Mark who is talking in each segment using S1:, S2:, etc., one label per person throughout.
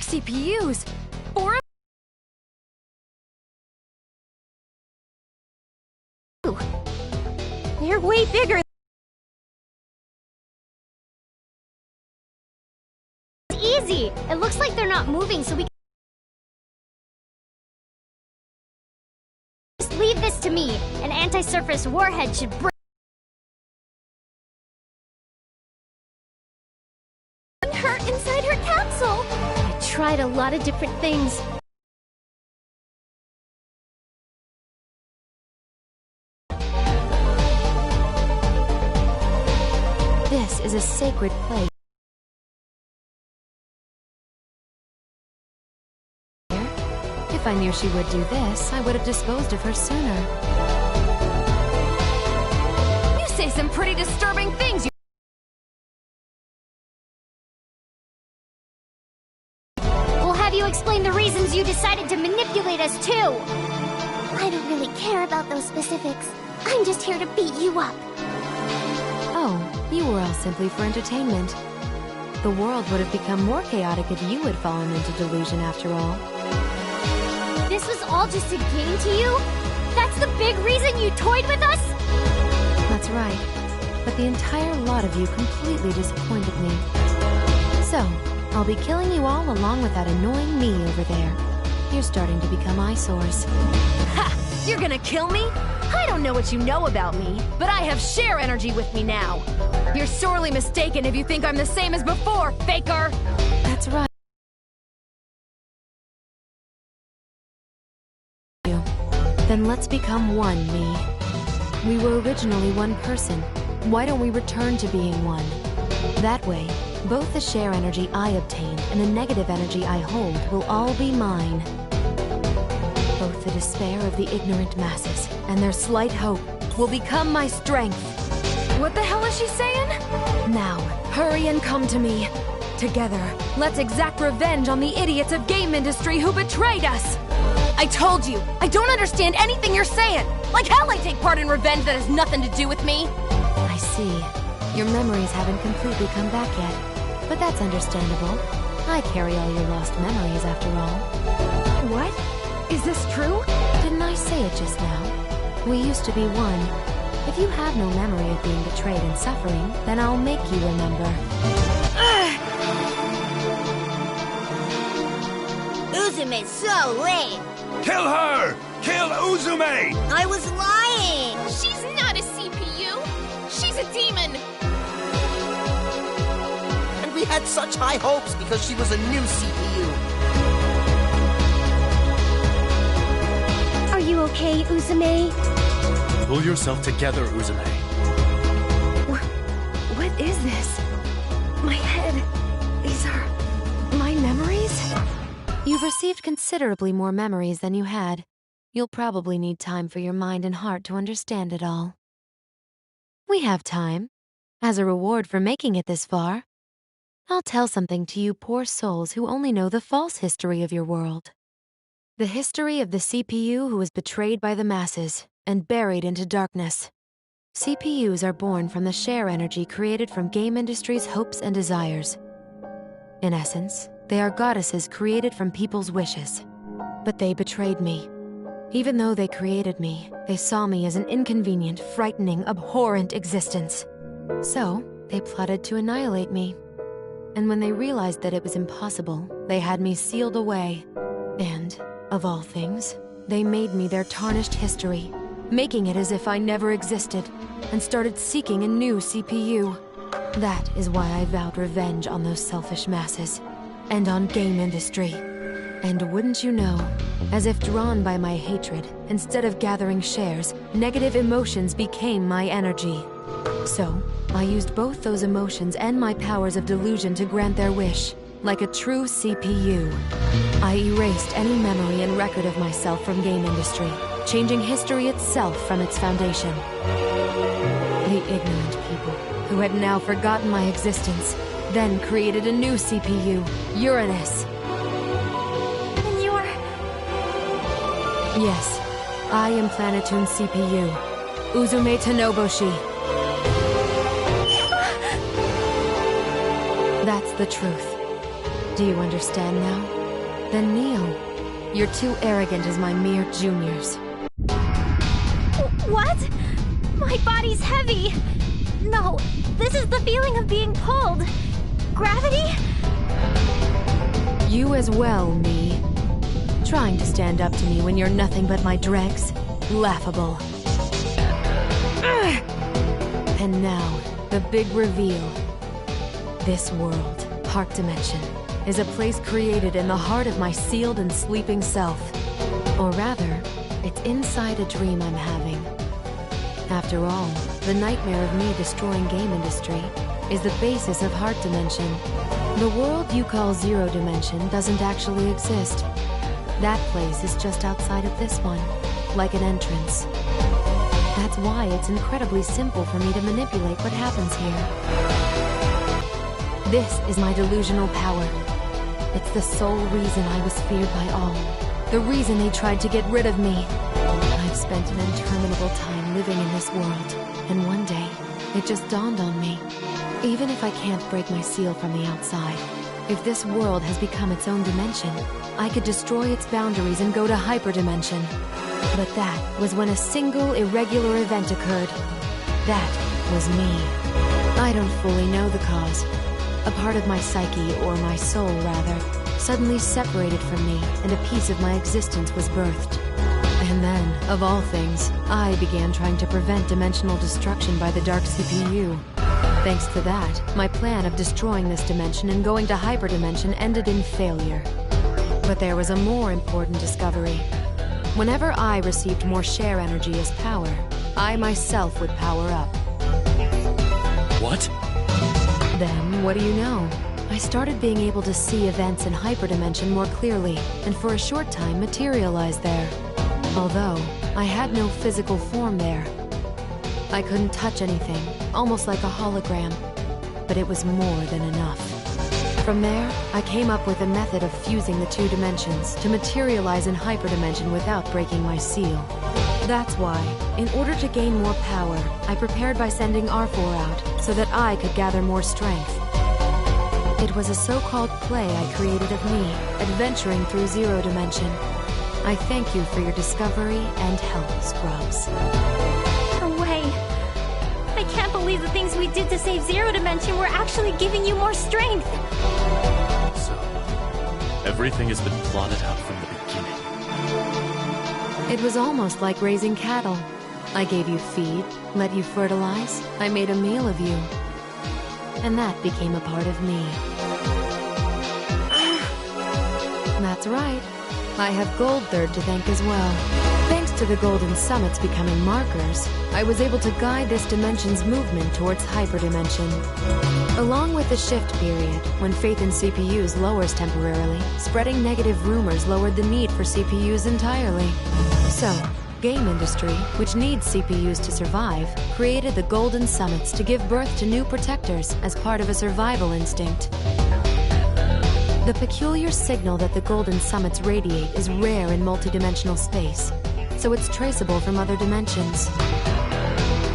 S1: CPUs! 4 of them? They're way bigger. It's easy. It looks like they're not moving, so we can just leave this to me. An anti-surface warhead should break her inside her capsule. I tried a lot of different things. This is a sacred place. If I knew she would do this, I would have disposed of her sooner. You say some pretty disturbing things. We'll have you explain the reasons you decided to manipulate us too. I don't really care about those specifics. I'm just here to beat you up. Oh, you were all simply for entertainment. The world would have become more chaotic if you had fallen into delusion after all. This was all just a game to you? That's the big reason you toyed with us? That's right. But the entire lot of you completely disappointed me. So, I'll be killing you all along with that annoying me over there. You're starting to become eyesores. Ha! You're gonna kill me? I don't know what you know about me, but I have share energy with me now. You're sorely mistaken if you think I'm the same as before, faker! That's right. Then let's become one, me. We were originally one person. Why don't we return to being one? That way, both the share energy I obtain and the negative energy I hold will all be mine. Both the despair of the ignorant masses and their slight hope will become my strength. What the hell is she saying? Now, hurry and come to me. Together, let's exact revenge on the idiots of Gamindustri who betrayed us! I told you, I don't understand anything you're saying! Like hell I take part in revenge that has nothing to do with me! I see. Your memories haven't completely come back yet. But that's understandable. I carry all your lost memories after all. What? Is this true? Didn't I say it just now? We used to be one. If you have no memory of being betrayed and suffering, then I'll make you remember.
S2: Uzume's so lame!
S3: Kill her! Kill Uzume!
S2: I was lying!
S4: She's not a CPU! She's a demon!
S5: And we had such high hopes because she was a new CPU.
S1: Are you okay, Uzume?
S6: Pull yourself together, Uzume.
S1: What is this? My head. These are my memories? You've received considerably more memories than you had. You'll probably need time for your mind and heart to understand it all. We have time. As a reward for making it this far, I'll tell something to you poor souls who only know the false history of your world. The history of the CPU who was betrayed by the masses and buried into darkness. CPUs are born from the share energy created from Gamindustri's hopes and desires. In essence, they are goddesses created from people's wishes. But they betrayed me. Even though they created me, they saw me as an inconvenient, frightening, abhorrent existence. So, they plotted to annihilate me. And when they realized that it was impossible, they had me sealed away. And, of all things, they made me their tarnished history, making it as if I never existed, and started seeking a new CPU. That is why I vowed revenge on those selfish masses, and on Gamindustri. And wouldn't you know, as if drawn by my hatred, instead of gathering shares, negative emotions became my energy. So, I used both those emotions and my powers of delusion to grant their wish. Like a true CPU, I erased any memory and record of myself from Gamindustri, changing history itself from its foundation. The ignorant people, who had now forgotten my existence, then created a new CPU, Uranus. And you're... Yes, I am Planeptune CPU, Uzume Tanoboshi. That's the truth. Do you understand now? Then kneel. You're too arrogant as my mere juniors.
S7: What? My body's heavy. No, this is the feeling of being pulled. Gravity?
S1: You as well, me. Trying to stand up to me when you're nothing but my dregs? Laughable. Ugh. And now, the big reveal. This world, Heart Dimension, is a place created in the heart of my sealed and sleeping self. Or rather, it's inside a dream I'm having. After all, the nightmare of me destroying Gamindustri is the basis of Heart Dimension. The world you call Zero Dimension doesn't actually exist. That place is just outside of this one, like an entrance. That's why it's incredibly simple for me to manipulate what happens here. This is my delusional power. It's the sole reason I was feared by all. The reason they tried to get rid of me. I've spent an interminable time living in this world, and one day, it just dawned on me. Even if I can't break my seal from the outside, if this world has become its own dimension, I could destroy its boundaries and go to hyperdimension. But that was when a single irregular event occurred. That was me. I don't fully know the cause. A part of my psyche, or my soul rather, suddenly separated from me, and a piece of my existence was birthed. And then, of all things, I began trying to prevent dimensional destruction by the Dark CPU. Thanks to that, my plan of destroying this dimension and going to hyperdimension ended in failure. But there was a more important discovery. Whenever I received more share energy as power, I myself would power up.
S6: What?
S1: Then, what do you know? I started being able to see events in hyperdimension more clearly, and for a short time materialized there. Although, I had no physical form there. I couldn't touch anything, almost like a hologram. But it was more than enough. From there, I came up with a method of fusing the two dimensions to materialize in hyperdimension without breaking my seal. That's why, in order to gain more power, I prepared by sending R4 out, so that I could gather more strength. It was a so-called play I created of me, adventuring through Zero Dimension. I thank you for your discovery and help, Scrubs.
S7: No way. I can't believe the things we did to save Zero Dimension were actually giving you more strength.
S6: So, everything has been plotted out from the beginning.
S1: It was almost like raising cattle. I gave you feed, let you fertilize, I made a meal of you. And that became a part of me. That's right. I have Gold Third to thank as well. Thanks to the Golden Summits becoming markers, I was able to guide this dimension's movement towards hyperdimension. Along with the shift period, when faith in CPUs lowers temporarily, spreading negative rumors lowered the need for CPUs entirely. So, Gamindustri, which needs CPUs to survive, created the Golden Summits to give birth to new protectors as part of a survival instinct. The peculiar signal that the Golden Summits radiate is rare in multidimensional space, so it's traceable from other dimensions.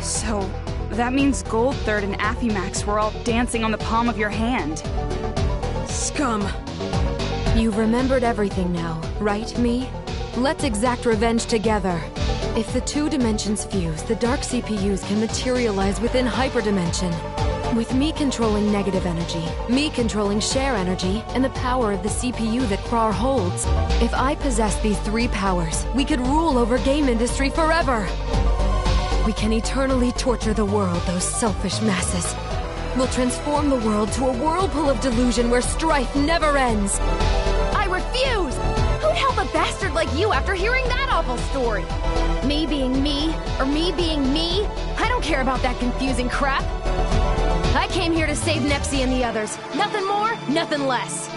S8: So, that means Gold Third and Affymax were all dancing on the palm of your hand. Scum!
S1: You've remembered everything now, right, me? Let's exact revenge together. If the two dimensions fuse, the dark CPUs can materialize within hyperdimension. With me controlling negative energy, me controlling share energy, and the power of the CPU that Krar holds, if I possess these three powers, we could rule over Gamindustri forever. We can eternally torture the world, those selfish masses. We'll transform the world to a whirlpool of delusion where strife never ends.
S4: I refuse! Who'd help a bastard like you after hearing that awful story? Me being me, or me being me? I don't care about that confusing crap. I came here to save Nepsi and the others. Nothing more, nothing less.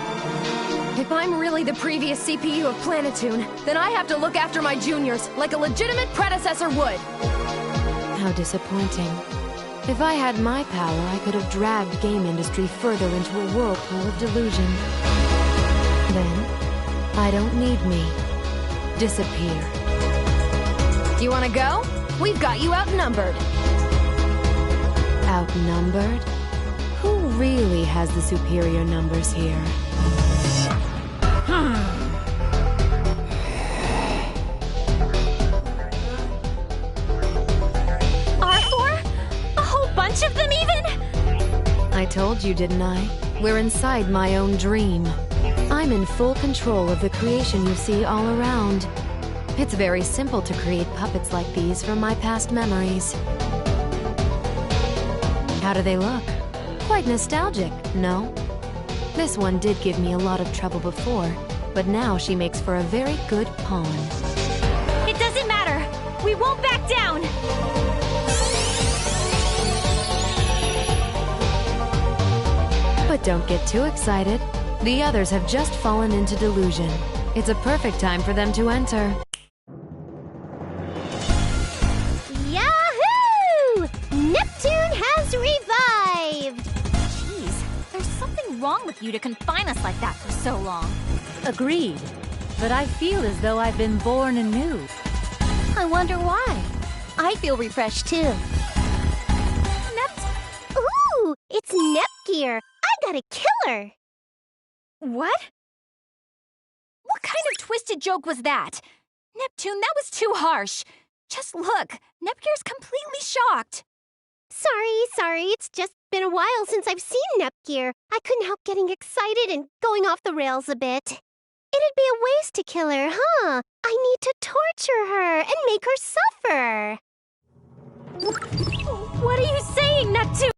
S4: If I'm really the previous CPU of Planeptune, then I have to look after my juniors, like a legitimate predecessor would.
S1: How disappointing. If I had my power, I could have dragged Gamindustri further into a whirlpool of delusion. Then, I don't need me. Disappear.
S4: You wanna go? We've got you outnumbered.
S1: Outnumbered? Who really has the superior numbers here? I told you, didn't I? We're inside my own dream. I'm in full control of the creation you see all around. It's very simple to create puppets like these from my past memories. How do they look? Quite nostalgic, no? This one did give me a lot of trouble before, but now she makes for a very good pawn.
S7: It doesn't matter! We won't back down!
S1: But don't get too excited. The others have just fallen into delusion. It's a perfect time for them to enter.
S2: Yahoo! Neptune has revived!
S7: Jeez, there's something wrong with you to confine us like that for so long.
S9: Agreed. But I feel as though I've been born anew.
S2: I wonder why. I feel refreshed too. Ooh, it's Nepgear. I got a killer.
S7: What? What kind of twisted joke was that? Neptune, that was too harsh. Just look, Nepgear's completely shocked.
S2: Sorry, it's just been a while since I've seen Nepgear. I couldn't help getting excited and going off the rails a bit. It'd be a waste to kill her, huh? I need to torture her and make her suffer.
S7: What are you saying, Neptune?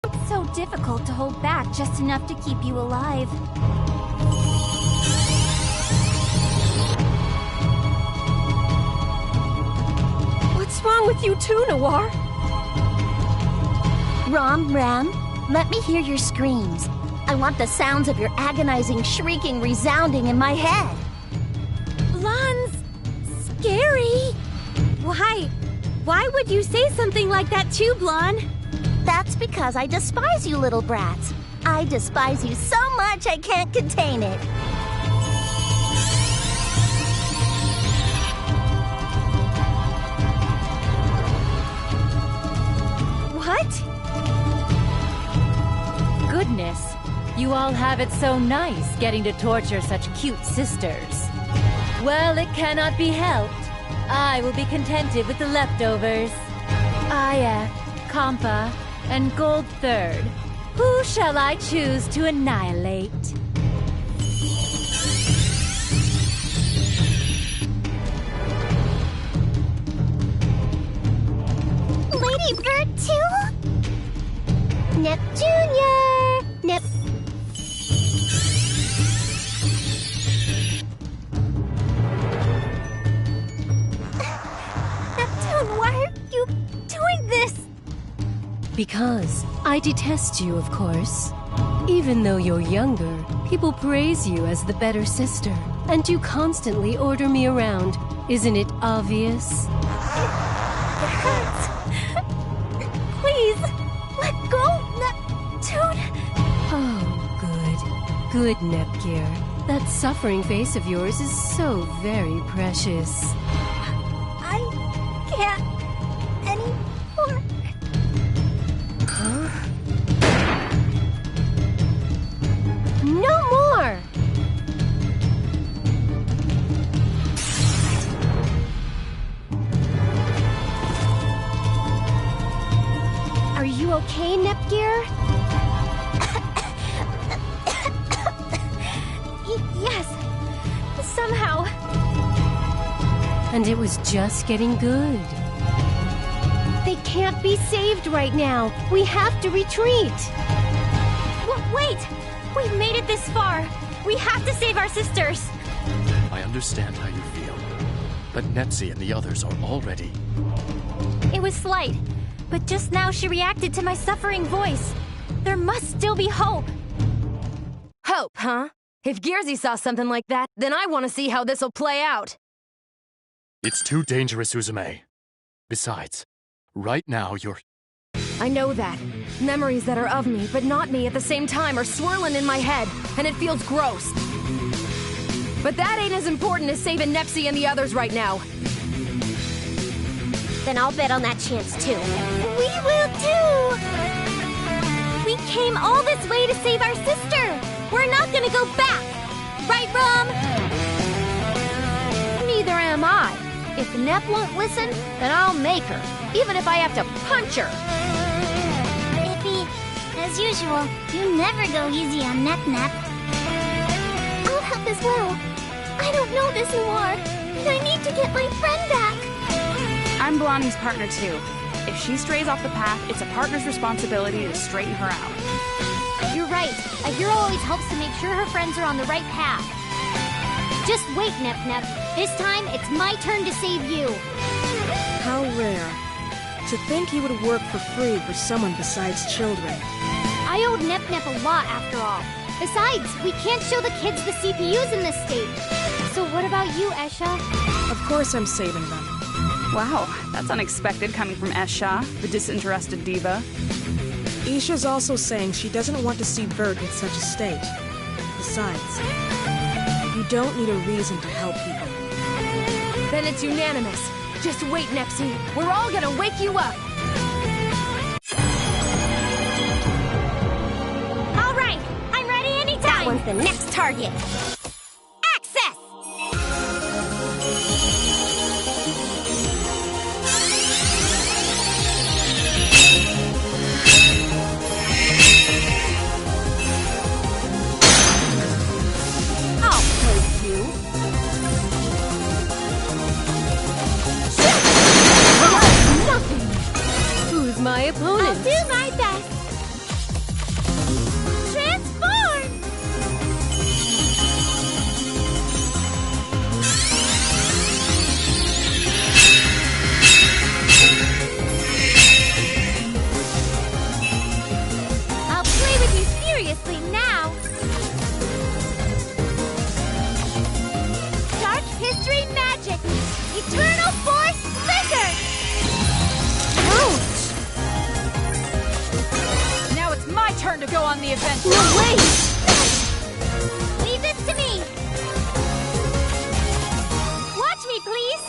S7: It's so difficult to hold back just enough to keep you alive.
S4: What's wrong with you too, Noire?
S2: Ram, let me hear your screams. I want the sounds of your agonizing shrieking resounding in my head.
S7: Blan's scary. Why would you say something like that too, Blanc?
S2: That's because I despise you little brats. I despise you so much I can't contain it.
S7: What?
S9: Goodness, you all have it so nice getting to torture such cute sisters. Well, it cannot be helped. I will be contented with the leftovers. Aya, Compa, and Gold Third. Who shall I choose to annihilate?
S2: Lady Vert too? Neptunia! Neptune, why are you doing this?
S10: Because I detest you, of course. Even though you're younger, people praise you as the better sister, and you constantly order me around. Isn't it obvious?
S2: It hurts. Please, let go, Neptune.
S10: Oh, good. Good, Nepgear. That suffering face of yours is so very precious.
S2: I can't anymore.
S10: Huh?
S2: No more! Are you okay, Nepgear?
S7: Yes, somehow.
S10: And it was just getting good.
S2: They can't be saved right now. We have to retreat.
S7: Wait! We've made it this far. We have to save our sisters.
S6: I understand how you feel, but Netzi and the others are already...
S7: It was slight, but just now she reacted to my suffering voice. There must still be hope.
S4: Hope, huh? If Gearsy saw something like that, then I want to see how this'll play out.
S6: It's too dangerous, Uzume. Besides, right now you're...
S4: I know that. Memories that are of me, but not me at the same time, are swirling in my head, and it feels gross. But that ain't as important as saving Nepsi and the others right now.
S2: Then I'll bet on that chance, too. We will, too!
S7: We came all this way to save our sister! We're not gonna go back! Right, Rom?
S2: Neither am I. If Nep won't listen, then I'll make her.
S4: even if I have to punch her.
S11: Ippy, as usual, you never go easy on Nep-Nep.
S2: I'll help as well. I don't know this Noire, and I need to get my friend back.
S8: I'm Blondie's partner too. If she strays off the path, it's a partner's responsibility to straighten her out.
S11: You're right. A hero always helps to make sure her friends are on the right path. Just wait, Nep-Nep. This time, it's my turn to save you.
S12: How rare. To think he would work for free for someone besides children.
S11: I owed Nep-Nep a lot, after all. Besides, we can't show the kids the CPUs in this state. So what about you, Esha?
S12: Of course I'm saving them.
S8: Wow, that's unexpected coming from Esha, the disinterested diva.
S12: Isha's also saying she doesn't want to see Vert in such a state. Besides, you don't need a reason to help people.
S4: Then it's unanimous. Just wait, Nepsy. We're all gonna wake you up.
S11: All right, I'm ready anytime.
S2: That one's the next target.
S11: Access!
S4: I'll take you.
S10: Nothing. Who's my opponent?
S2: I'll do my best. Transform!
S11: I'll play with you seriously now. Dark History Magic! Eternal Force Trigger!
S4: Now it's my turn to go on the adventure.
S10: No, wait!
S11: Leave this to me! Watch me, please!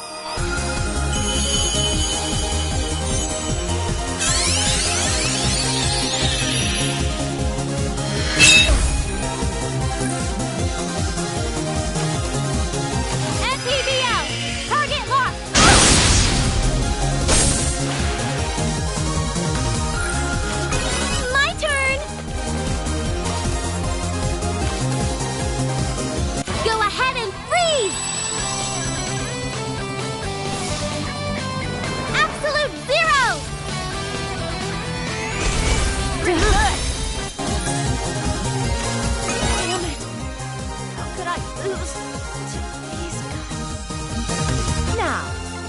S11: MPV out! Target locked! My turn! Go ahead and freeze! Absolute zero!
S4: Pretty good.
S2: Damn it. How could I lose to these guys?
S4: Now,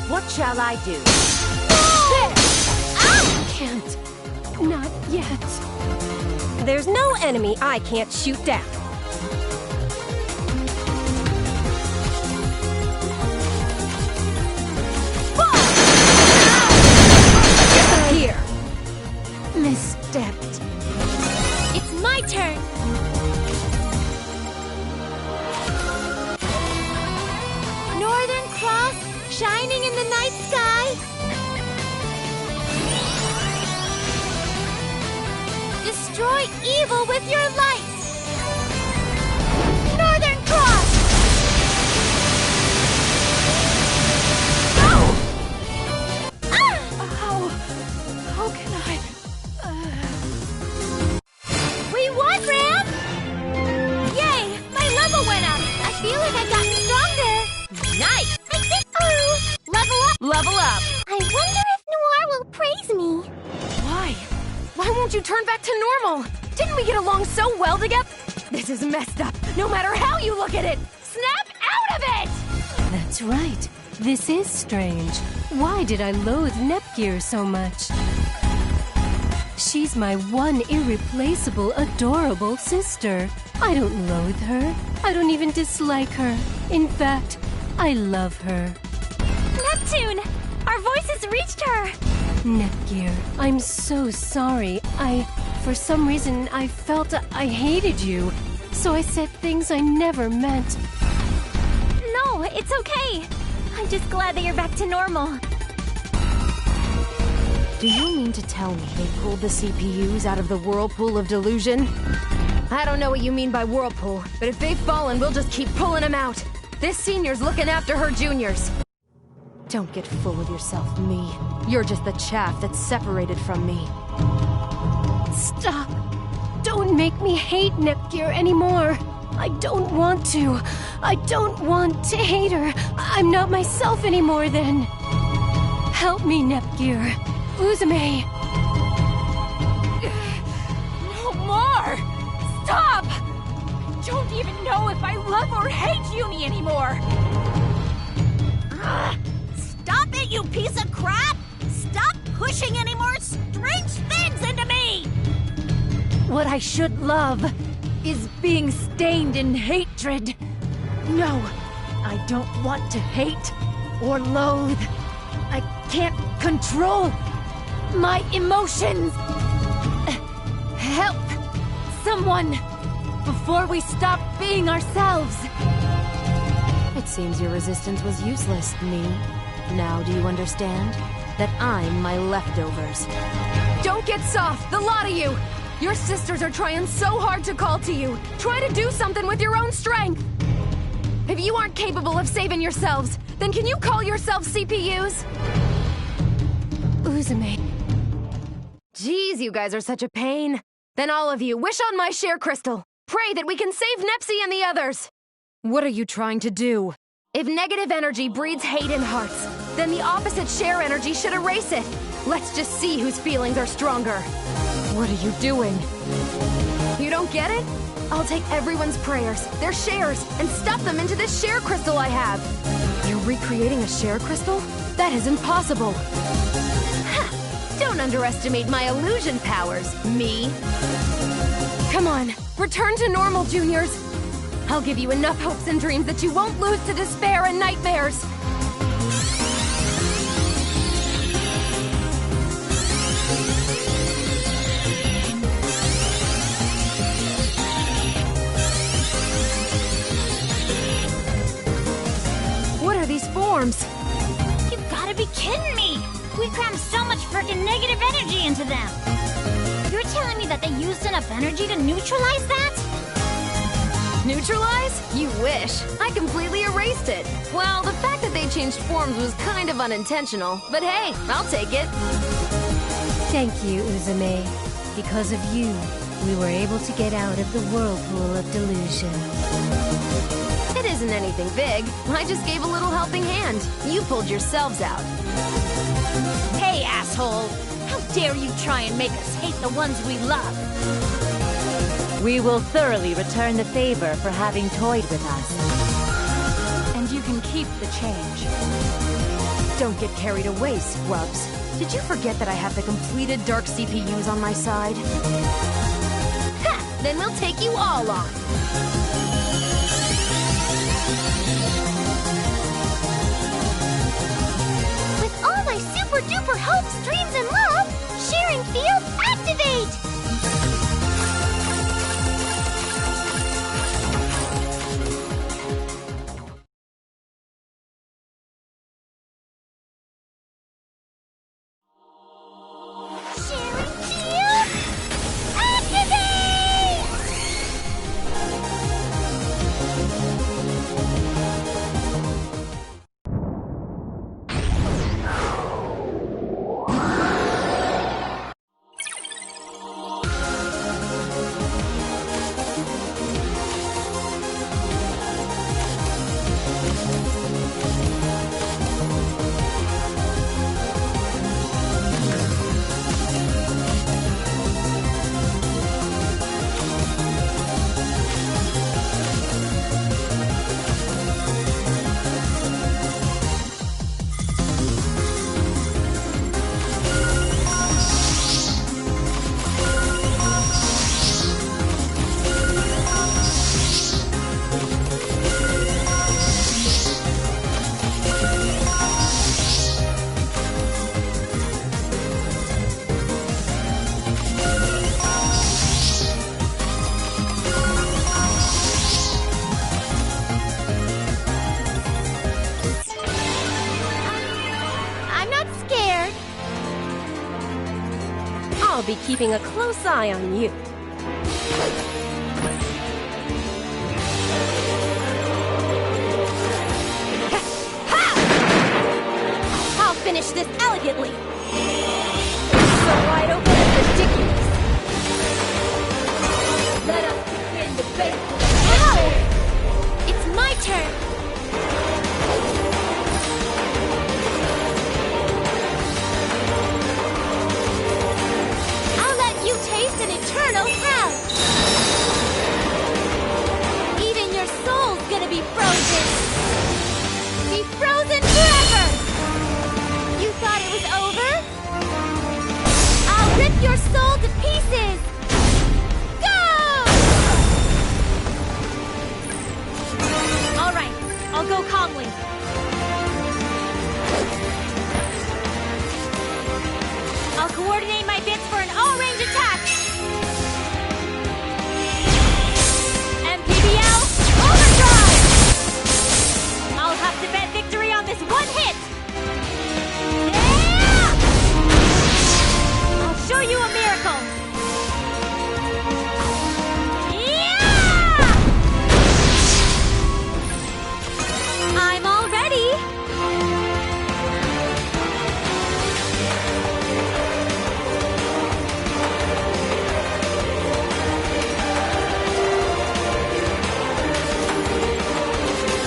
S4: what shall I do?
S10: Can't. Not yet.
S2: There's no enemy I can't shoot down.
S4: Here. Misstepped.
S11: It's my turn! Northern Cross, shining in the night sky. Destroy evil with your light! Northern Cross! Go!
S4: How can I?
S11: We won, Ram! Yay! My level went up! I feel like I've gotten stronger!
S4: Nice!
S11: I did— Oh! Level up!
S4: Level up.
S11: I wonder if Noire will praise me.
S4: Why? Why won't you turn back to normal? Didn't we get along so well together? This is messed up, no matter how you look at it! Snap out of it!
S10: That's right. This is strange. Why did I loathe Nepgear so much? She's my one irreplaceable, adorable sister. I don't loathe her. I don't even dislike her. In fact, I love her.
S11: Neptune! Our voices reached her!
S10: Nepgear, I'm so sorry. For some reason, I felt I hated you. So I said things I never meant.
S11: No, it's okay. I'm just glad that you're back to normal.
S4: Do you mean to tell me they pulled the CPUs out of the whirlpool of delusion? I don't know what you mean by whirlpool, but if they've fallen, we'll just keep pulling them out. This senior's looking after her juniors. Don't get full of yourself, me. You're just the chaff that's separated from me.
S10: Stop! Don't make me hate Nepgear anymore. I don't want to. I don't want to hate her. I'm not myself anymore then. Help me, Nepgear. Uzume.
S7: No more! Stop! I don't even know if I love or hate Yumi anymore!
S13: Stop it, you piece of crap! Stop pushing any more strange things into me!
S4: What I should love is being stained in hatred. No, I don't want to hate or loathe. I can't control my emotions. Help! Someone! Before we stop being ourselves! It seems your resistance was useless, me. Now do you understand? That I'm my leftovers. Don't get soft, the lot of you! Your sisters are trying so hard to call to you. Try to do something with your own strength! If you aren't capable of saving yourselves, then can you call yourselves CPUs?
S10: Uzume.
S4: Jeez, you guys are such a pain. Then all of you, wish on my share crystal. Pray that we can save Nepsi and the others. What are you trying to do? If negative energy breeds hate in hearts, then the opposite share energy should erase it. Let's just see whose feelings are stronger. What are you doing? You don't get it? I'll take everyone's prayers, their shares, and stuff them into this share crystal I have. You're recreating a share crystal? That is impossible. Ha! Don't underestimate my illusion powers, me. Come on, return to normal, juniors. I'll give you enough hopes and dreams that you won't lose to despair and nightmares. What are these forms?
S11: You gotta be kidding me! We crammed so much frickin' negative energy into them! You're telling me that they used enough energy to neutralize that?
S4: Neutralize? You wish. I completely erased it. Well, the fact that they changed forms was kind of unintentional, but hey, I'll take it.
S10: Thank you, Uzume. Because of you, we were able to get out of the whirlpool of delusion.
S4: It isn't anything big. I just gave a little helping hand. You pulled yourselves out.
S13: Hey, asshole! How dare you try and make us hate the ones we love?
S9: We will thoroughly return the favor for having toyed with us.
S4: And you can keep the change. Don't get carried away, scrubs. Did you forget that I have the completed Dark CPUs on my side? Ha! Then we'll take you all on.
S2: With all my super-duper hopes, dreams, and love, sharing field, activate!
S10: I'll be keeping a close eye on you.
S7: finish this elegantly. So wide open and ridiculous. Let us begin the banquet. Ow! It's my turn. I'll let you taste an eternal hell. Even your soul's gonna be frozen. Be frozen forever. You thought it was over? I'll rip your soul to pieces. Go! All right, I'll go calmly. I'll coordinate my bits for an all-range attack. MPBL, overdrive! I'll have to bet victory on this one hit. Yeah! I'll show you a miracle. Yeah! I'm all ready.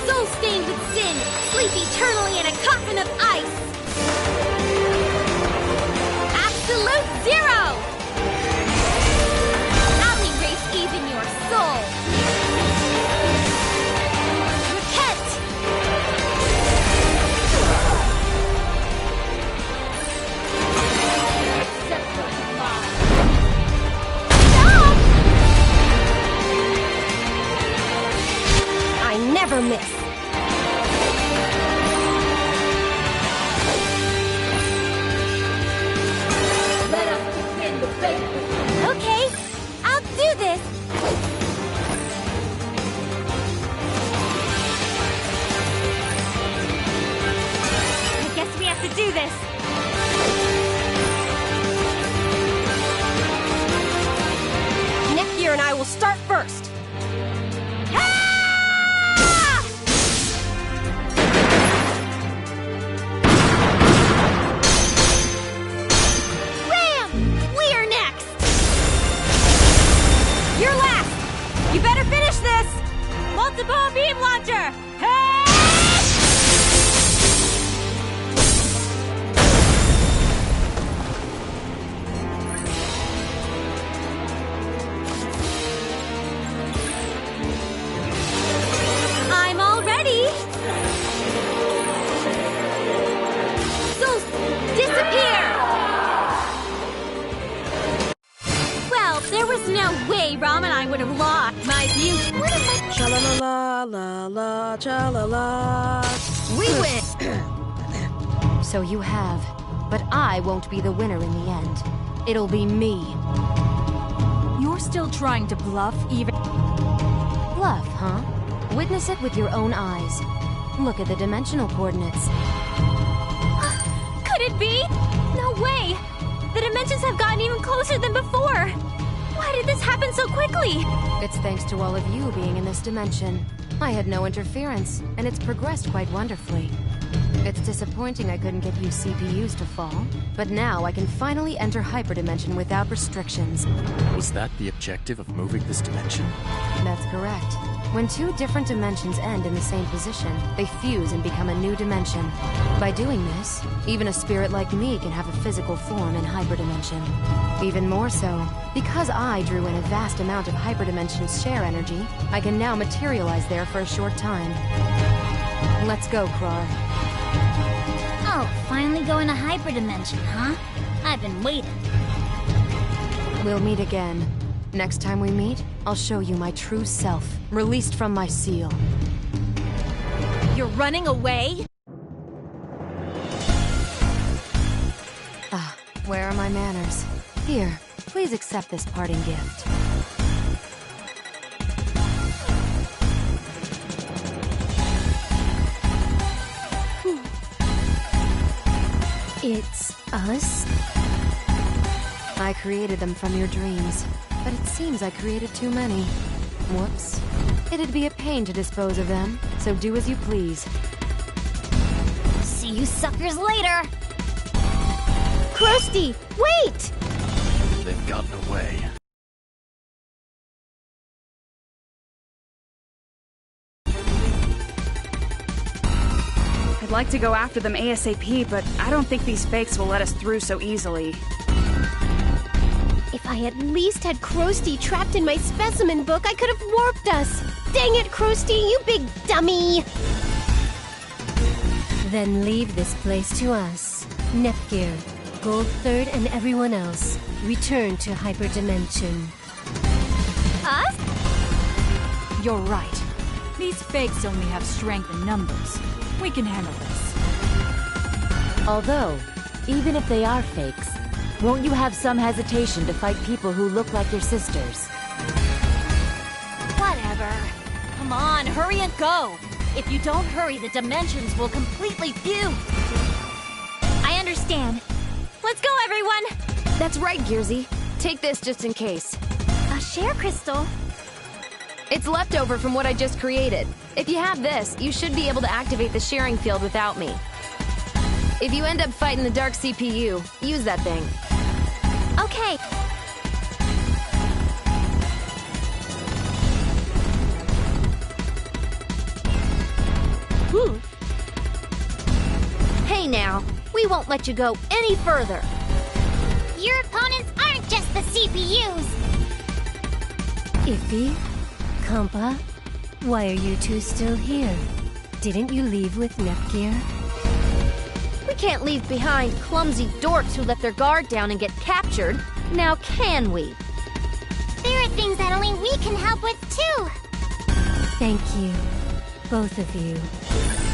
S7: Soul-stained with sin, sleep eternally in a coffin of ice. Absolute zero! I'll erase even your soul. Repent! Accept what you are. Stop! I never miss. Let us begin the banquet. Okay, I'll do this. I guess we have to do this.
S2: Nepgear and I will start first.
S7: Ah! Ram! We're next! You're last! You better finish this! Multiple beam launcher! Hey! I'm all ready! Souls, disappear! Well, there was no way Ram and I would have lost. My view. What am I?
S12: Cha-la-la-la, la-la, cha-la-la.
S4: We win! So you have. But I won't be the winner in the end. It'll be me.
S7: You're still trying to bluff even...
S4: Bluff, huh? Witness it with your own eyes. Look at the dimensional coordinates.
S7: Could it be? No way! The dimensions have gotten even closer than before! Why did this happen so quickly?
S4: It's thanks to all of you being in this dimension. I had no interference, and it's progressed quite wonderfully. It's disappointing I couldn't get you CPUs to fall, but now I can finally enter hyperdimension without restrictions.
S6: Was that the objective of moving this dimension?
S4: That's correct. When two different dimensions end in the same position, they fuse and become a new dimension. By doing this, even a spirit like me can have a physical form in hyperdimension. Even more so, because I drew in a vast amount of hyperdimension's share energy, I can now materialize there for a short time. Let's go, Krar.
S11: Oh, finally going to hyperdimension, huh? I've been waiting.
S4: We'll meet again. Next time we meet, I'll show you my true self, released from my seal.
S7: You're running away?
S4: Ah, where are my manners? Here, please accept this parting gift.
S10: It's us?
S4: I created them from your dreams, but it seems I created too many. Whoops. It'd be a pain to dispose of them, so do as you please.
S11: See you suckers later!
S2: Krusty, wait!
S6: They've gotten away.
S8: I'd like to go after them ASAP, but I don't think these fakes will let us through so easily.
S2: If I at least had Krusty trapped in my specimen book, I could have warped us. Dang it, Krusty, you big dummy!
S10: Then leave this place to us. Nepgear, Gold Third, and everyone else. Return to Hyperdimension.
S4: Us? You're right. These fakes only have strength in numbers. We can handle this.
S9: Although, even if they are fakes, won't you have some hesitation to fight people who look like your sisters?
S13: Whatever. Come on, hurry and go. If you don't hurry, the dimensions will completely fuse.
S11: I understand. Let's go, everyone!
S4: That's right, Gearsy. Take this just in case.
S11: A share crystal?
S4: It's leftover from what I just created. If you have this, you should be able to activate the sharing field without me. If you end up fighting the Dark CPU, use that thing.
S11: Okay.
S13: Hey now, we won't let you go any further.
S11: Your opponents aren't just the CPUs!
S10: Iffy? Compa? Why are you two still here? Didn't you leave with Nepgear?
S13: We can't leave behind clumsy dorks who let their guard down and get captured. Now can we?
S11: There are things that only we can help with, too!
S10: Thank you, both of you.